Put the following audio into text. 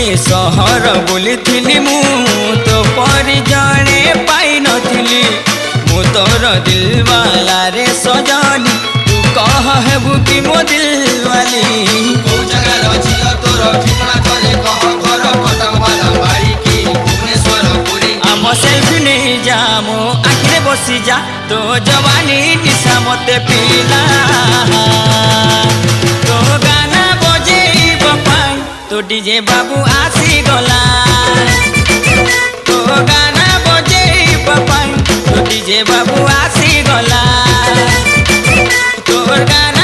सहर बुली मु तो परी जड़े पाई नथिली मु तोर दिल वाला रे सजनी तू कह हेबु कि मो दिल वाली को जगह रचियो तोर ठिकाना चले कह घर कटक वाला बाड़ी की भुवनेश्वर पुरी आम सेल्फी नहीं जा मो आखिरे बसी जा तो जवानी निशा मते पीला तो गाना बजेब पाई तो डीजे बाबू आसी गला तो गाना बजेब पाई तो डीजे बाबू आसी गला तोर गाना